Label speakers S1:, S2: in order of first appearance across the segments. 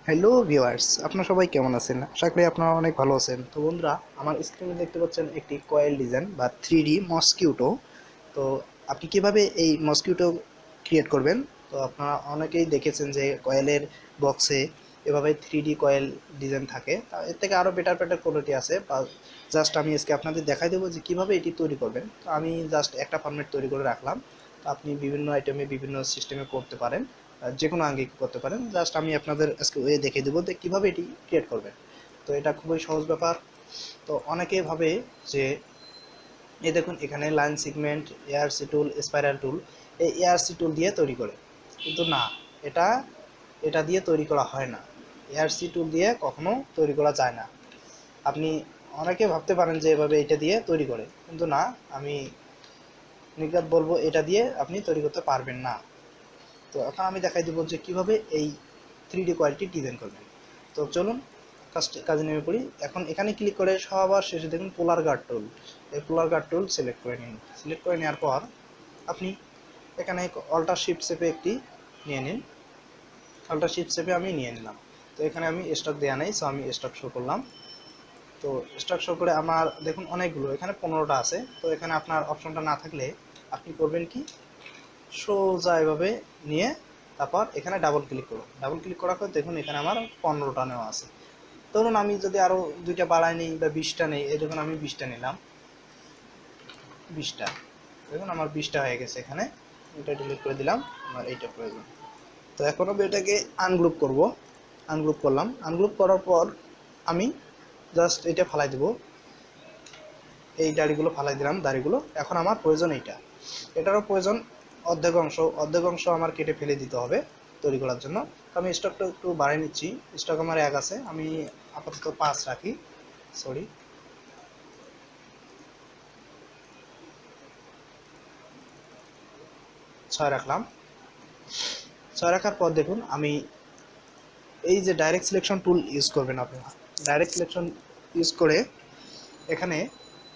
S1: Hello viewers, আপনারা সবাই কেমন আছেন? আশা করি আপনারা অনেক ভালো আছেন। তো বন্ধুরা, আমার স্ক্রিনে দেখতে পাচ্ছেন একটি কয়েল ডিজাইন বা 3D মসকিউটো। তো আপনি কিভাবে এই মসকিউটো ক্রিয়েট করবেন? তো আপনারা অনেকেই দেখেছেন যে কয়েলের বক্সে এভাবে 3D কয়েল ডিজাইন থাকে। তা এর থেকে আরও বেটার কোয়ালিটি আছে, বা জাস্ট আমি আজকে আপনাদের দেখাই দেবো যে কীভাবে এটি তৈরি করবেন। তো আমি জাস্ট একটা ফরম্যাট তৈরি করে রাখলাম। তো আপনি বিভিন্ন আইটেমে বিভিন্ন সিস্টেমে করতে পারেন, যে কোনো আঙ্গিক করতে পারেন। জাস্ট আমি আপনাদের আজকে ওয়ে দেখিয়ে দেবো যে কীভাবে এটি ক্রিয়েট করবেন। তো এটা খুবই সহজ ব্যাপার। তো অনেকেই ভাবে যে এই দেখুন এখানে লাইন সিগমেন্ট, এআরসি টুল, স্পাইরাল টুল, এই এআরসি টুল দিয়ে তৈরি করে, কিন্তু না, এটা এটা দিয়ে তৈরি করা হয় না। এআরসি টুল দিয়ে কখনো তৈরি করা যায় না। আপনি অনেকে ভাবতে পারেন যে এভাবে এটা দিয়ে তৈরি করে, কিন্তু না, আমি নির্ঘাত বলবো এটা দিয়ে আপনি তৈরি করতে পারবেন না। তো এখন আমি দেখাই দেবো যে কীভাবে এই 3D কোয়ালিটি ডিজাইন করবেন। তো চলুন কাজে নেমে পড়ি। এখন এখানে ক্লিক করে সবার শেষে দেখুন পোলার গার্ড টুল। এই পোলার গার্ড টুল সিলেক্ট করে নিন। সিলেক্ট করে নেওয়ার পর আপনি এখানে অল্টার শিফট চেপে একটি নিয়ে নিন। অল্টার শিফট চেপে আমি নিয়ে নিলাম। তো এখানে আমি স্টক দেওয়া নেই, সো আমি স্টক শো করলাম। তো স্টক শো করে আমার দেখুন অনেকগুলো, এখানে 15টা আছে। তো এখানে আপনার অপশনটা না থাকলে আপনি করবেন কি, সোজা এভাবে নিয়ে তারপর এখানে ডাবল ক্লিক করুন। ডাবল ক্লিক করার পর দেখুন এখানে আমার 15টা নেওয়া আছে। ধরুন আমি যদি আরও 2টা বাড়াই নিই বা 20টা নেই, এই দেখুন আমি 20টা নিলাম। 20টা, দেখুন আমার 20টা হয়ে গেছে। এখানে এটা ডিলিট করে দিলাম, আমার এইটা প্রয়োজন। তো এখন আমি এটাকে আনগ্রুপ করব। আনগ্রুপ করলাম। আনগ্রুপ করার পর আমি জাস্ট এটা ফালাই দেবো, এই দাড়িগুলো ফালাই দিলাম, দাড়িগুলো। এখন আমার প্রয়োজন এইটা, এটারও প্রয়োজন অর্ধেক অংশ আমার কেটে ফেলে দিতে হবে তৈরি করার জন্য। তো আমি স্টকটা একটু বাড়িয়ে নিচ্ছি। স্টক আমার 1 আছে, আমি আপাতত 5 রাখি, সরি। 6 রাখলাম। 6 রাখার পর দেখুন আমি এই যে ডাইরেক্ট সিলেকশন টুল ইউজ করবেন আপনারা। ডাইরেক্ট সিলেকশন ইউজ করে এখানে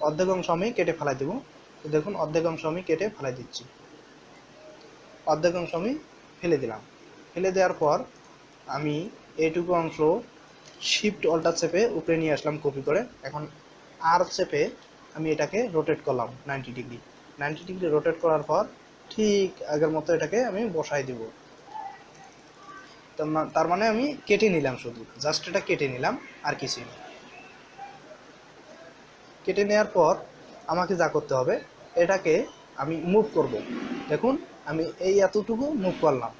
S1: অর্ধেক অংশ আমি কেটে ফেলাই দেবো। তো দেখুন অর্ধেক অংশ আমি কেটে ফেলাই দিচ্ছি, অর্ধেক অংশ আমি ফেলে দিলাম। ফেলে দেওয়ার পর আমি এইটুকু অংশ শিফট অল্টার চেপে উপরে নিয়ে আসলাম কপি করে। এখন আর চেপে আমি এটাকে রোটেট করলাম 90 ডিগ্রি। 90 ডিগ্রি রোটেট করার পর ঠিক আগের মতো এটাকে আমি বসাই দিব। তার মানে আমি কেটে নিলাম, শুধু জাস্ট এটা কেটে নিলাম, আর কিছুই না। কেটে নেওয়ার পর আমাকে যা করতে হবে, এটাকে আমি মুভ করব। দেখুন আমি এই এতটুকু মুভ করলাম,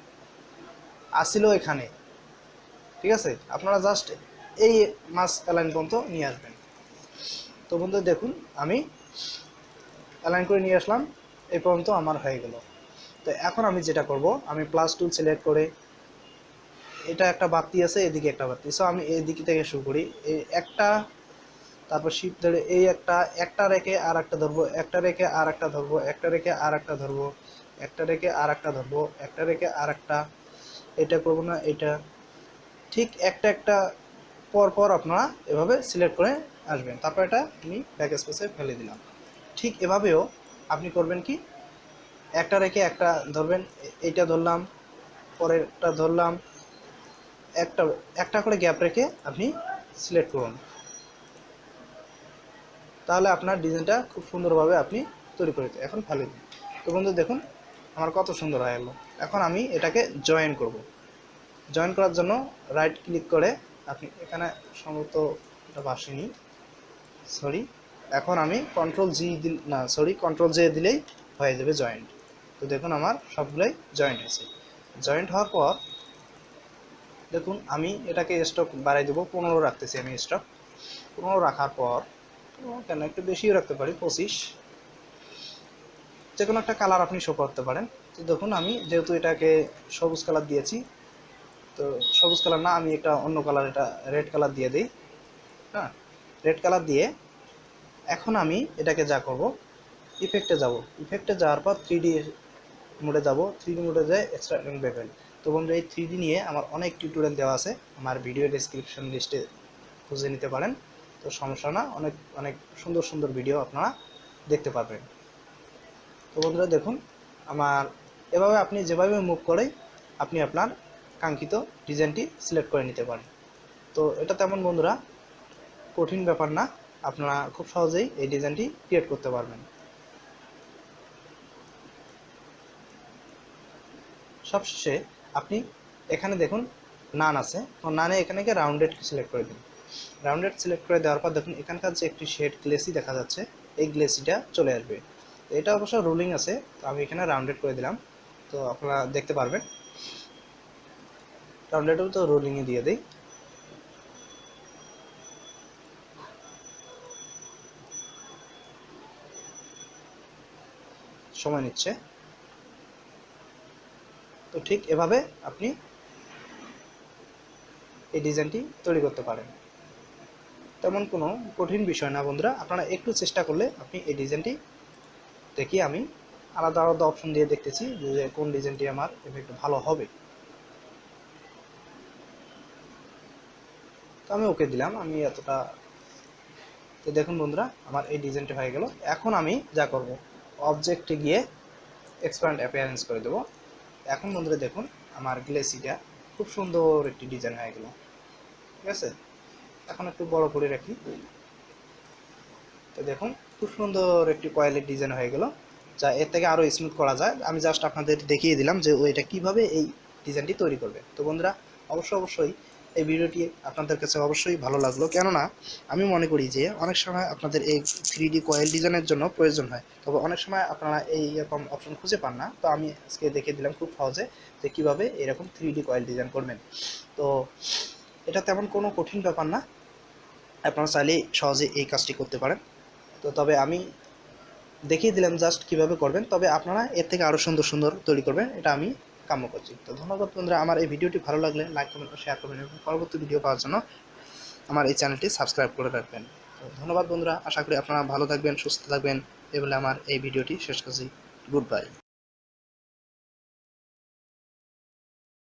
S1: আসছিল এখানে, ঠিক আছে। আপনারা জাস্ট এই মাস অ্যালাইন পর্যন্ত নিয়ে আসবেন। তো বন্ধু দেখুন আমি অ্যালাইন করে নিয়ে আসলাম, এই পর্যন্ত আমার হয়ে গেল। তো এখন আমি যেটা করব, আমি প্লাস টুল সিলেক্ট করে, এটা একটা বাতি আছে, এদিকে একটা বাতি, সো আমি এই দিক থেকে শুরু করি। এই একটা, তারপর শিফট ধরে এই একটা রেখে আর একটা ধরবো, একটা রেখে আর একটা ধরবো, একটা রেখে আর একটা ধরবো, একটা রেখে আর একটা ধরবো, একটা রেখে আর একটা। এটা করবো না, এটা ঠিক একটা পর পর আপনারা এভাবে সিলেক্ট করে আসবেন। তারপর এটা আমি ব্যাক স্পেসে ফেলে দিলাম। ঠিক এভাবেও আপনি করবেন কি, একটা রেখে একটা ধরবেন, এইটা ধরলাম, পরেরটা ধরলাম, একটা একটা করে গ্যাপ রেখে আপনি সিলেক্ট করুন। তাহলে আপনার ডিজাইনটা খুব সুন্দরভাবে আপনি তৈরি করে দিন। এখন ফেলে দিন। তো বন্ধু দেখুন আমার কত সুন্দর হয়ে গেল। এখন আমি এটাকে জয়েন করব। জয়েন করার জন্য রাইট ক্লিক করে আপনি এখানে সম্ভবত এটা বাসিনি, সরি। এখন আমি কন্ট্রোল জে দিলেই হয়ে যাবে জয়েন্ট। তো দেখুন আমার সবগুলোই জয়েন্ট হয়েছে। জয়েন্ট হওয়ার পর দেখুন আমি এটাকে স্টক বাড়াই দেবো, 15 রাখতেছি আমি স্টক। 15 রাখার পর, কেন একটু বেশিও রাখতে পারি, 25। যে কোনো একটা কালার আপনি শো করতে পারেন। তো দেখুন আমি যেহেতু এটাকে সবুজ কালার দিয়েছি, তো সবুজ কালার না, আমি একটা অন্য কালার, এটা রেড কালার দিয়ে দিই। হ্যাঁ, রেড কালার দিয়ে এখন আমি এটাকে যা করব, ইফেক্টে যাব। ইফেক্টে যাওয়ার পর 3D মোডে যাব। 3D মোডে যায় এক্সট্রাক্ট বেভেল। তো বন্ধু এই 3D নিয়ে আমার অনেক টিউটোরিয়াল দেওয়া আছে, আমার ভিডিও ডেসক্রিপশন লিস্টে খুঁজে নিতে পারেন। তো সমস্যা না, অনেক অনেক সুন্দর সুন্দর ভিডিও আপনারা দেখতে পারবেন। তো বন্ধুরা দেখুন আমার এভাবে আপনি যেভাবে মুভ করে আপনি আপনার কাঙ্ক্ষিত ডিজাইনটি সিলেক্ট করে নিতে পারেন। তো এটা তেমন বন্ধুরা কঠিন ব্যাপার না, আপনারা খুব সহজেই এই ডিজাইনটি ক্রিয়েট করতে পারবেন। সবশেষে আপনি এখানে দেখুন নান আছে, তো নানে এখানে গিয়ে রাউন্ডেড সিলেক্ট করে দিন। রাউন্ডেড সিলেক্ট করে দেওয়ার পর দেখুন এখানকার যে একটি শেড গ্লেসি দেখা যাচ্ছে, এই গ্লেসিটা চলে আসবে। তো এটা অবশ্য রুলিং আছে, তো আমি এখানে রাউন্ডেড করে দিলাম। তো আপনারা দেখতে পারবেন রাউন্ডেডও তো রুলিংয়ে দিয়ে দিই। সময় নিচ্ছে। তো ঠিক এভাবে আপনি এই ডিজাইনটি তৈরি করতে পারেন। তেমন কোনো কঠিন বিষয় না বন্ধুরা, আপনারা একটু চেষ্টা করলে আপনি এই ডিজাইনটি দেখি আমি আলাদা আলাদা অপশন দিয়ে দেখতেছি যে কোন ডিজাইনটি আমার একটু ভালো হবে। তো আমি ওকে দিলাম, আমি এতটা। তো দেখুন বন্ধুরা আমার এই ডিজাইনটি হয়ে গেল। এখন আমি যা করব, অবজেক্টে গিয়ে এক্সপ্যান্ড অ্যাপিয়ারেন্স করে দেব। এখন বন্ধুরা দেখুন আমার গ্লেসিটা খুব সুন্দর একটি ডিজাইন হয়ে গেল। ঠিক আছে, এখন একটু বড় করে রাখি। তো দেখুন খুব সুন্দর একটি কয়েলের ডিজাইন হয়ে গেল, যা এর থেকে আরও স্মুথ করা যায়। আমি জাস্ট আপনাদের দেখিয়ে দিলাম যে এটা কিভাবে এই ডিজাইনটি তৈরি করবে। তো বন্ধুরা অবশ্যই এই ভিডিওটি আপনাদের কাছে অবশ্যই ভালো লাগলো, কেননা আমি মনে করি যে অনেক সময় আপনাদের এই 3D কয়েল ডিজাইনের জন্য প্রয়োজন হয়, তবে অনেক সময় আপনারা এই রকম অপশন খুঁজে পান না। তো আমি আজকে দেখিয়ে দিলাম খুব সহজে যে কীভাবে এরকম 3D কয়েল ডিজাইন করবেন। তো এটা তেমন কোনো কঠিন ব্যাপার না, আপনারা চাইলেই সহজে এই কাজটি করতে পারেন। তো তবে আমি দেখিয়ে দিলাম জাস্ট কিভাবে করবেন, তবে আপনারা এর থেকে আরও সুন্দর সুন্দর তৈরি করবেন, এটা আমি কাম্য করছি। তো ধন্যবাদ বন্ধুরা, আমার এই ভিডিওটি ভালো লাগলে লাইক কমেন্ট ও শেয়ার করবেন এবং পরবর্তী ভিডিও পাওয়ার জন্য আমার এই চ্যানেলটি সাবস্ক্রাইব করে রাখবেন। তো ধন্যবাদ বন্ধুরা, আশা করি আপনারা ভালো থাকবেন, সুস্থ থাকবেন। এই বলে আমার এই ভিডিওটি শেষ করছি। Good bye.